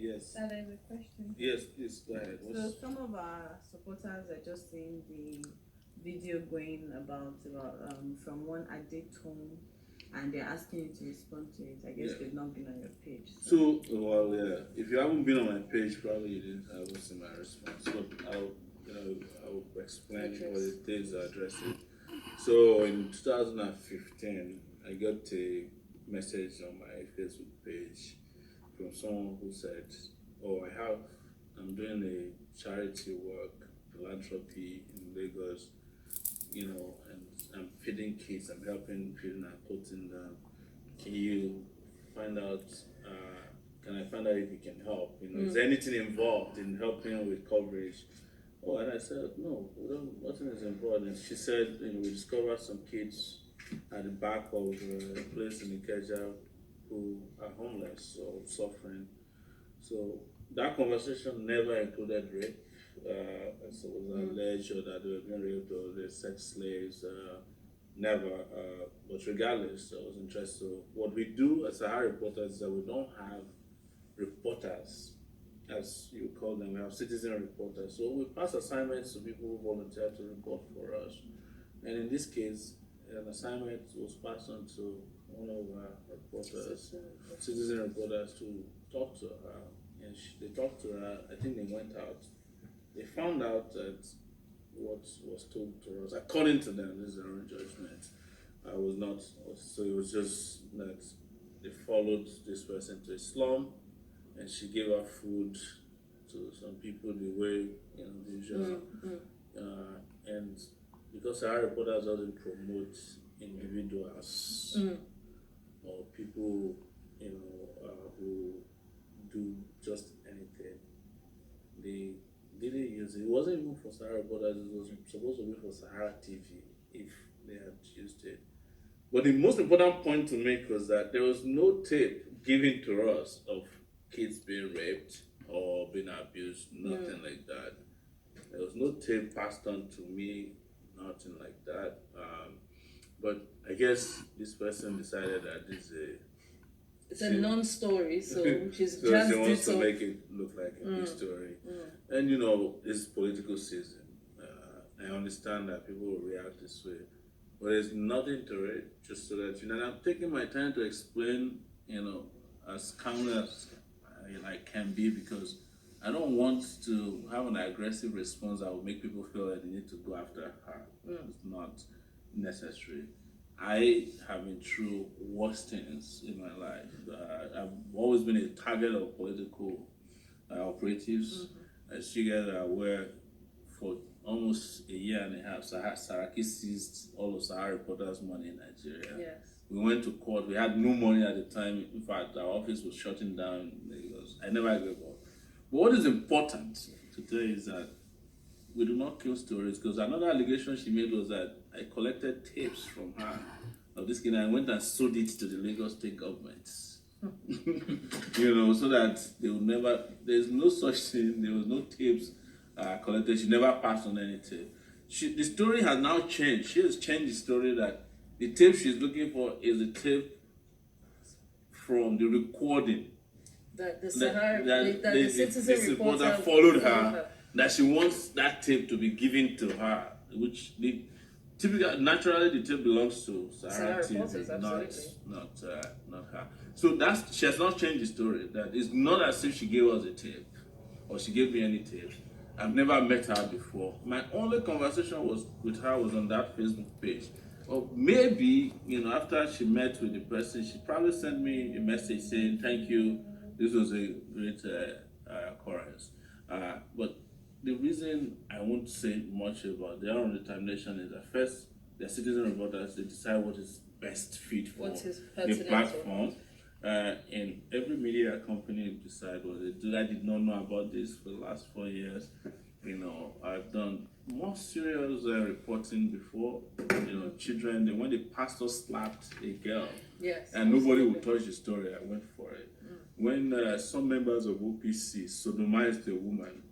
Yes. That is a question. Yes, please go ahead. So some of our supporters are just seeing the video going about from one Adetoun, and they're asking you to respond to it. I guess they've not been on your page. So, well, yeah. If you haven't been on my page, probably you didn't have seen my response. But I'll explain what it is addressing. So in 2015, I got a message on my Facebook page from someone who said, "Oh, I'm doing a charity work, philanthropy in Lagos, and I'm feeding kids. I'm helping feeding and clothing them. Can you find out? Can I find out if you can help? Is there anything involved in helping with coverage?" Oh, and I said, "No, nothing is involved." And she said, "We discovered some kids at the back of a place in Ikeja who are homeless or suffering." So that conversation never included rape. So it was alleged that they were being raped or they're sex slaves. Never. But regardless, I was interested. So what we do as Sahara reporters is that we don't have reporters, as you call them. We have citizen reporters. So we pass assignments to people who volunteer to report for us. And in this case, an assignment was passed on to one of our reporters, citizen reporters, to talk to her. And they talked to her. I think they went out. They found out that what was told to us, according to them, this is their own judgment, was not. So it was just that they followed this person to a slum, and she gave her food to some people the way the usual. And because our reporters doesn't promote individuals or people who do just anything, they didn't use it. It wasn't even for Sahara reporters. It was supposed to be for Sahara TV if they had used it. But the most important point to make was that there was no tape given to us of kids being raped or being abused, nothing like that. There was no tape passed on to me, nothing like that. But I guess this person decided that it's a non-story, so she's so just she wants to make it look like a big story. And it's political season. I understand that people will react this way, but there's nothing to it. Just so that and I'm taking my time to explain, as calmly as I can be, because I don't want to have an aggressive response that will make people feel that they need to go after her. It's not necessary. I have been through worse things in my life. I've always been a target of political operatives. As you guys are aware, for almost a year and a half, Saraki seized all of Sahara Reporters' money in Nigeria. Yes. We went to court. We had no money at the time. In fact, our office was shutting down. I never gave up. But what is important today is that we do not kill stories, because another allegation she made was that I collected tapes from her of this kid and I went and sold it to the Lagos state government. So that they will never, there's no such thing, there was no tapes collected. She never passed on any tape. The story has now changed. She has changed the story that the tape she's looking for is a tape from the recording. The citizen reporter followed her. That she wants that tape to be given to her, which naturally the tape belongs to Sahara TV, not her. So she has not changed the story. That it's not as if she gave us a tape or she gave me any tape. I've never met her before. My only conversation with her was on that Facebook page. Or maybe, after she met with the person, she probably sent me a message saying, "Thank you, this was a great occurrence." But the reason I won't say much about their own determination is that first, the citizen reporters, they decide what is best fit for the platform. And every media company decide what they do. I did not know about this for the last 4 years. I've done more serious reporting before. Children, when the pastor slapped a girl, and nobody would touch the story, I went for it. When some members of OPC sodomized a woman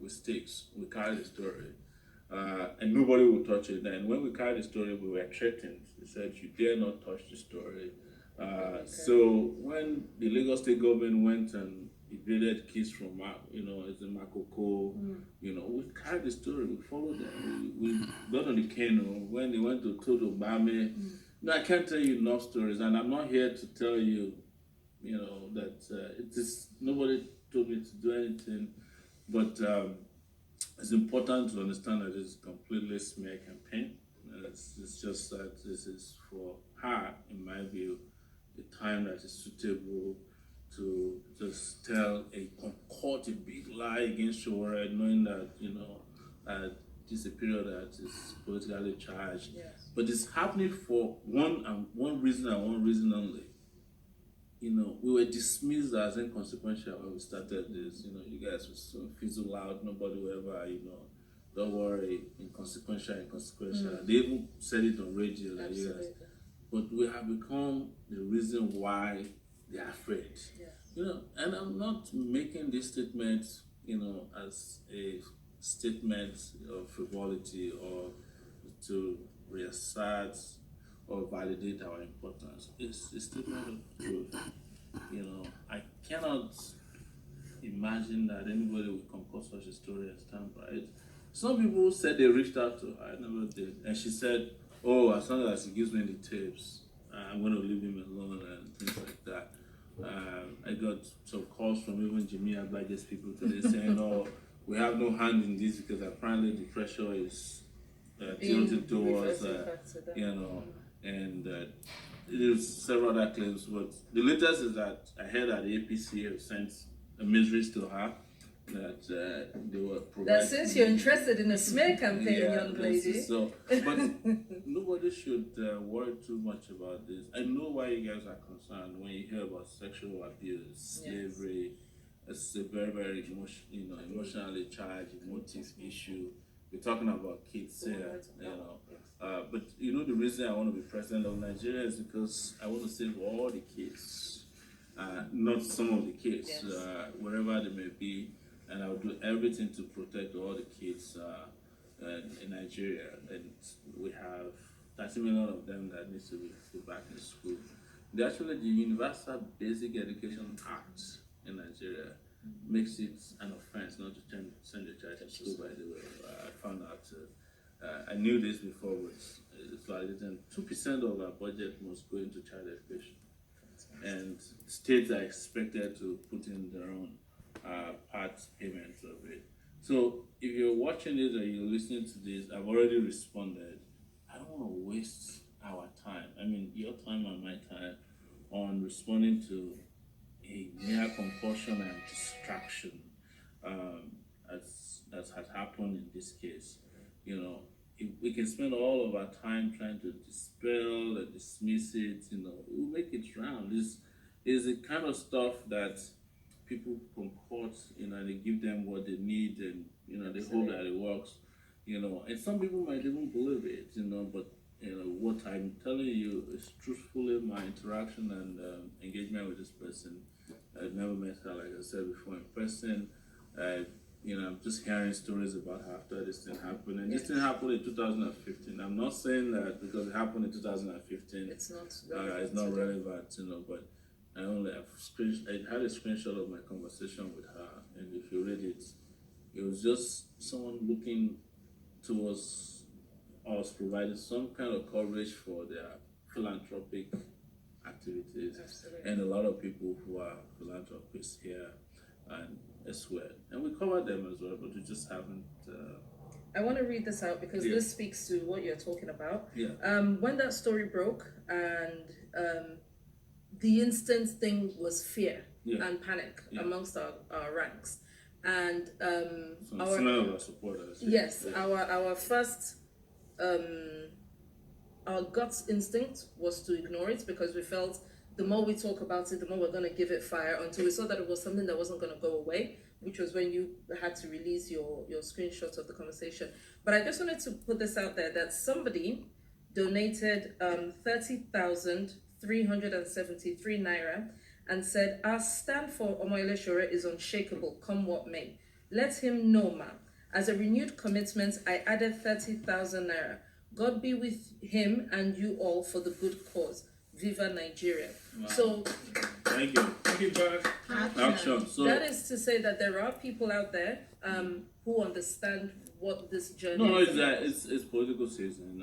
with sticks, we carried the story. And nobody would touch it. And when we carried the story, we were threatened. They said, "You dare not touch the story." So when the Lagos state government went and evaded kids from, it's a Makoko. We carried the story, we followed them. We got on the canoe when they went to Todo Bame. I can't tell you enough stories, and I'm not here to tell you, that it is, nobody told me to do anything, but it's important to understand that it's completely smear campaign. It's just that this is for her, in my view, the time that is suitable to just tell a concocted big lie against Sowore, knowing that this is a period that is politically charged. Yes. But it's happening for one reason and one reason only. We were dismissed as inconsequential when we started this. You guys will soon fizzle out. Nobody will ever, don't worry, inconsequential. They even said it on radio. Like, yes. But we have become the reason why they are afraid. Yes. And I'm not making this statement, as a statement of frivolity or to reassert or validate our importance. It's a statement of truth. I cannot imagine that anybody would concoct such a story and stand by it. Some people said they reached out to her, I never did. And she said, oh, as long as he gives me the tapes, I'm going to leave him alone and things like that. I got some calls from even Jimmy Ablaje's people today saying, oh, we have no hand in this because apparently the pressure is tilted towards, and there's several other claims. But the latest is that I heard that the APC have sent a miseries to her that they were providing. That since you're interested in a smear campaign, young lady. So, but nobody should worry too much about this. I know why you guys are concerned when you hear about sexual abuse, slavery. It's a very, very emotionally charged, emotive issue. We're talking about kids here, but the reason I want to be president of Nigeria is because I want to save all the kids, not some of the kids, wherever they may be, and I'll do everything to protect all the kids in Nigeria. And we have 30 million of them that needs to be back in school. The Universal Basic Education Act in Nigeria makes it an offense not to send your child to school, by the way. I found out, I knew this before, but it's validated. 2% of our budget must go into child education. And states are expected to put in their own part payment of it. So if you're watching this or you're listening to this, I've already responded. I don't want to waste our time, your time and my time, on responding to a mere compulsion and distraction as has happened in this case. If we can spend all of our time trying to dispel and dismiss it, we'll make it round. This is the kind of stuff that people concoct, and they give them what they need, and they hope that it works, and some people might even believe it, but what I'm telling you is truthfully my interaction and engagement with this person. I've never met her, like I said before, in person. I'm just hearing stories about her after this thing happened. And this thing happened in 2015. I'm not saying that because it happened in 2015, it's not relevant, but I had a screenshot of my conversation with her, and if you read it, it was just someone looking towards us providing some kind of coverage for their philanthropic activities. Absolutely. And a lot of people who are philanthropists here and elsewhere, and we cover them as well, but we just haven't. I want to read this out because this speaks to what you're talking about. Yeah. When that story broke, and the instant thing was fear and panic amongst our ranks, and some of our supporters. Our first our gut instinct was to ignore it because we felt the more we talk about it, the more we're going to give it fire, until we saw that it was something that wasn't going to go away, which was when you had to release your screenshots of the conversation. But I just wanted to put this out there that somebody donated 30,373 naira and said, our stand for Omoyele Sowore is unshakable, come what may. Let him know, ma'am. As a renewed commitment, I added 30,000 naira. God be with him and you all for the good cause. Viva Nigeria. Wow. So Thank you. Thank you, Josh. Action. So that is to say that there are people out there who understand what this journey no, is it's about. that it's political season.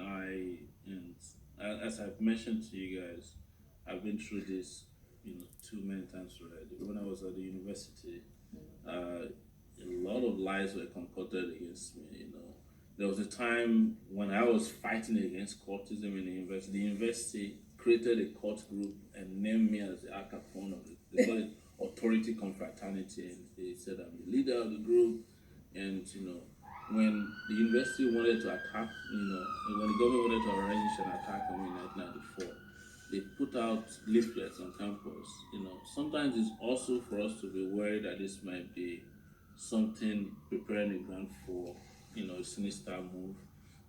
As I've mentioned to you guys, I've been through this, too many times already. When I was at the university, a lot of lies were concocted against me. There was a time when I was fighting against courtism in the university. The university created a court group and named me as the Akanda of it. They call it authority confraternity, and they said I'm the leader of the group. And when the university wanted to attack, when the government wanted to arrange an attack on me in 1994, they put out leaflets on campus. Sometimes it's also for us to be worried that this might be something preparing the ground for, a sinister move.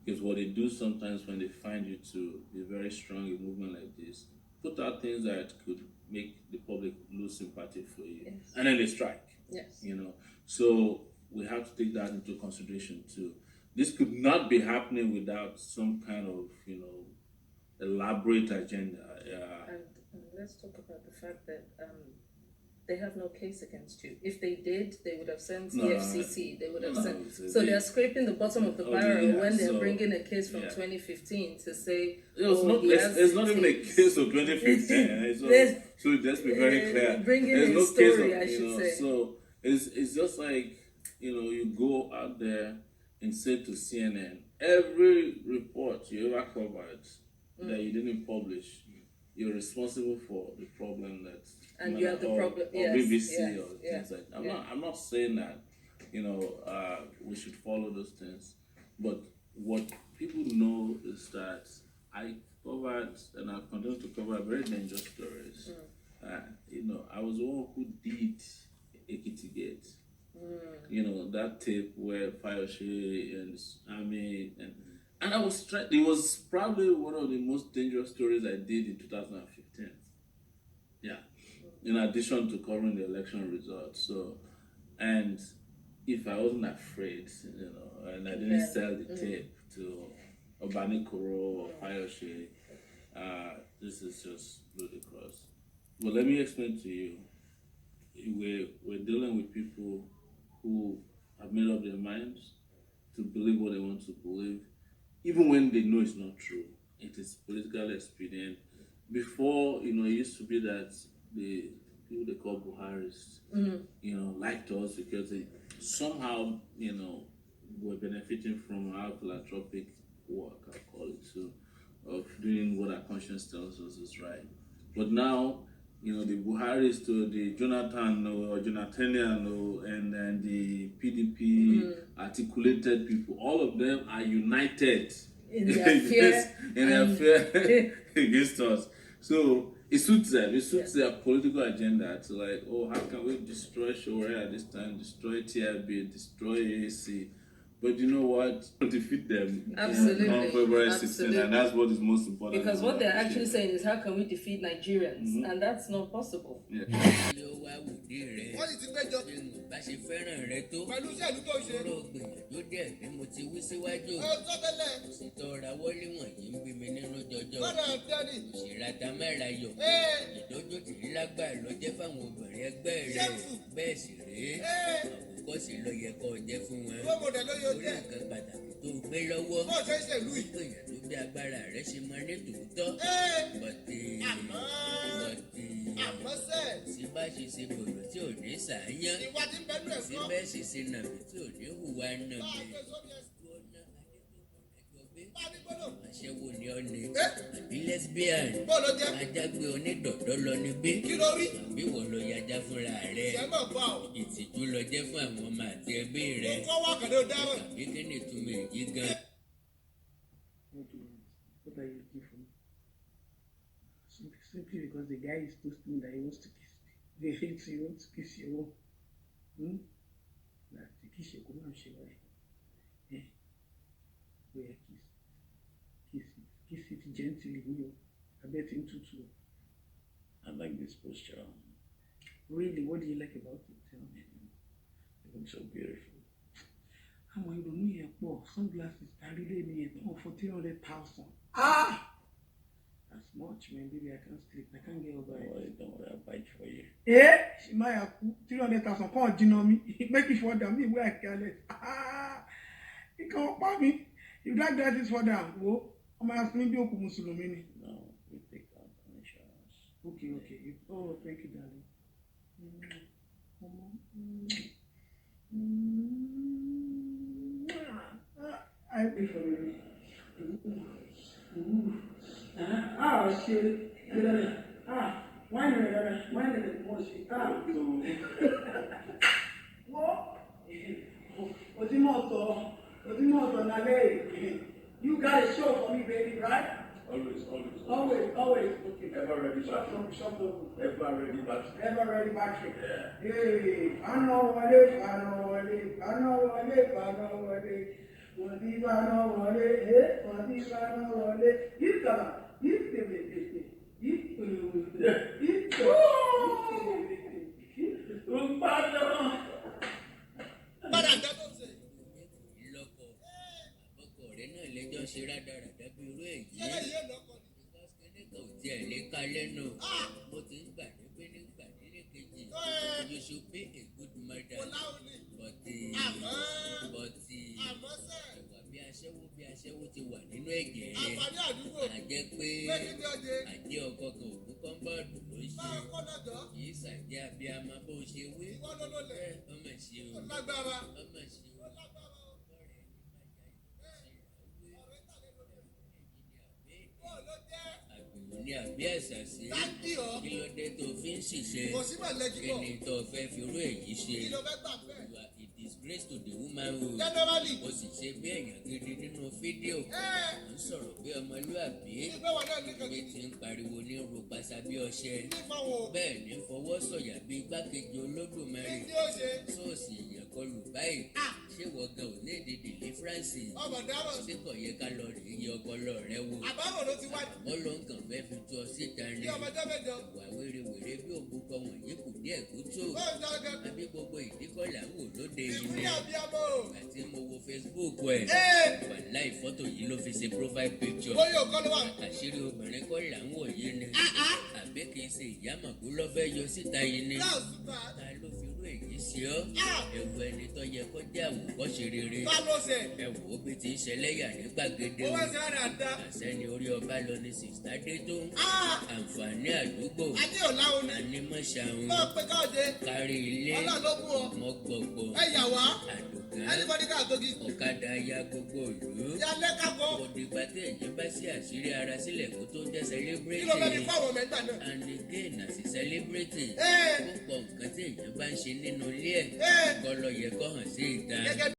Because what they do sometimes when they find you to be very strong in a movement like this, put out things that could make the public lose sympathy for you. Yes. And then they strike. Yes. So we have to take that into consideration too. This could not be happening without some kind of, elaborate agenda. And let's talk about the fact that they have no case against you. If they did, they would have sent the FCC. They would have sent. So they are scraping the bottom of the barrel when they're bringing a case from 2015 to say. There's not even a case of 2015. So just be very clear. Bringing There's a no story, case of, I should say. So it's just like you go out there and say to CNN, every report you ever covered that you didn't publish, you're responsible for the problem that. And you have the problem, or yes, BBC or yes, things like that. I'm not saying that we should follow those things, but what people know is that I covered and I continue to cover very dangerous stories. I was the one who did Ekiti Gate. That tape where Fayose and Army and I was it was probably one of the most dangerous stories I did in 2015. Yeah. In addition to covering the election results. So, and if I wasn't afraid, and I didn't sell the tape to Obanikoro or Fayose, this is just ludicrous. But let me explain to you, we're dealing with people who have made up their minds to believe what they want to believe, even when they know it's not true. It is politically expedient. Before, it used to be that the people they call Buharis, liked us because they somehow, were benefiting from our philanthropic work, I call it, of doing what our conscience tells us is right. But now, the Buharis to the Jonathan or Jonathanian and the PDP articulated people, all of them are united in their fear against us. So it suits them. It suits their political agenda to how can we destroy Sowore at this time, destroy TIB, destroy AAC. But you know what? Defeat them Absolutely. on February 16th, and that's what is most important. Because what they're actually saying is, how can we defeat Nigerians? And that's not possible. Yeah. wọ́n sì ti péjọ. bá ṣe fẹ́ràn rẹ tó. pẹ̀lú iṣẹ́ ìlú tó ṣe. kúrò gbìyànjú díẹ̀ bí mo ti wí síwájú. Oh, ó tó tẹ́lẹ̀. òsìtọ́ rawọ́lé wọ̀nyí ń bí mi nínú jọjọ. lọ́dọ̀ dẹ́rì. òṣèrata mẹ́ra yọ. ìdójútì lágbà ló jẹ́ fáwọn obìnrin ẹgbẹ́ rẹ̀. bẹ́ẹ̀ sì rèé. àwòkọ́sí ló yẹ kó jẹ́ fún wọn. Rọ́mọdé ló yọ jẹ́. orí nǹkan pàtàkì tó gbé lọ́wọ́. Bó ṣe ń ṣèlú yìí. gbìyànjú bí agbára rẹ̀ ṣe máa ní tòótọ́. bọ̀tì àmọ́ sẹ́ẹ̀. tí bá ṣe ṣe bòrò tí ò ní sàáyán. Ìwà tí ń bẹ́ẹ̀ lù tí ẹ̀fọ́. bẹ́ẹ̀ ṣe ṣe nàbì tí ò ní hùwà nàbì. aṣẹ́wó ni ọ́ ni àbí lesbian Bọ́ọ̀lù jẹ́. ajágbe onídọ̀dọ́ lọ níbí Kí ló rí? àbí wọ́n lọ yájá fúnra rẹ̀ Ṣé mọ̀ fún àwọn? ìtìjú lọ jẹ́ fún àwọn ọmọ àti ẹbí rẹ̀ Kó wá kàdé ó dáhùn. àbí kí ni ìtumọ̀ èyí gan. What are you looking for? Simply because the guy is posting that he wants to kiss me. They hate you, want to kiss your own. That's the kiss your woman, she was. Yeah. Where kiss it gently, I bet him too. I like this posture. Really, what do you like about it? Tell me. You look so beautiful. How am I going to need a sunglasses? I really need it for 300,000. Ah! That's much, man, baby. I can't sleep. I can't get over it. Don't worry, I'll bite for you. She might have 300,000 pounds, you know me. Make it for them, me where I can let. He can't buy me. If that is for them, whoa, I'm asking you to Muslim. No, we take out insurance. Okay. Oh, thank you, darling. I wait for you. Shit. Why not? You got a show for me, baby, right? Always. Okay. Ever ready battery. Ever ready battery. Yeah. Hey, I know what lẹ́jọ́ ṣe rádaràdà bí irú èyí. Because kíní kan ò tiẹ̀ lè ka lẹ́nu. Mo ti ń gbà ní pé nígbà nílé kejì. You should be a good mother. But ìwà bí aṣẹ́wó ti wà nínú ẹ̀jẹ̀ rẹ̀. À jẹ́ pé àjẹ́ ọkọ kan òkú kọ́ńbọ́ọ̀dù ló ń ṣe. Kì í ṣàjẹ́ abiyamọ bó ṣe wé. Ọmọ ṣe o. Ní àbí ẹ̀sà sí kí ló dé tó fi ń ṣiṣẹ́ kí ni tó fẹ́ fi rú èyí ṣe you are a disgrace to the womanhood o sì ṣe bí èèyàn gidi nínú fídíò ń sọ̀rọ̀ bí ọmọlúàbí ìwé tí ń pariwo ní rúpasà bí ọṣẹ bẹ́ẹ̀ ní fọwọ́ sọ̀yà bí igbákejì Olódùmarè sóòsì èèyàn kọlù báyìí ṣé wọ́n gan ò ní èdè deliverance ṣé kò yẹ ká lọ rèé yẹ ọpọlọ rẹ wò àbọ̀ ló ń kàn fẹ́ fi tú ọ síta ni ìwà wèrèwèrè bí òbúkọ wọ̀nyí kù díẹ̀ kú tó àbí gbogbo ìdíkọ̀là ń wò lóde yìí ni àti mo wo Facebook ẹ̀ wàláì fọ́tò yìí ló fi ṣe profile picture àṣírí obìnrin kọ́ là ń wò yìí ni àbí kì í ṣe ìyámọ̀kú lọ́fẹ́ yọ síta yìí ni ta ló fi rú èyí sí ọ ẹ̀wù ẹni tó yẹ kó jẹ́ àwòkọ́ṣe rere ẹ̀wù òbí ti ń ṣẹlẹ́yà ní gbàgede àṣẹni orí ọba lọ ní Ms Adetoun àǹfààní àdúgbò ànímọ̀ṣàun kárí ilé mọ́gbọ̀gbọ̀ àdùgán ọ̀kadà ya gbogbo ìlú òdìgbà tí èyàn bá sí àṣírí ara sílẹ̀ kó tó jẹ́ celebrity and again àti celebrity púpọ̀ nǹkan tí èyàn bá ń ṣe nínú ilé ẹ̀ kọ́ lọ yẹ kó hàn sí ìta.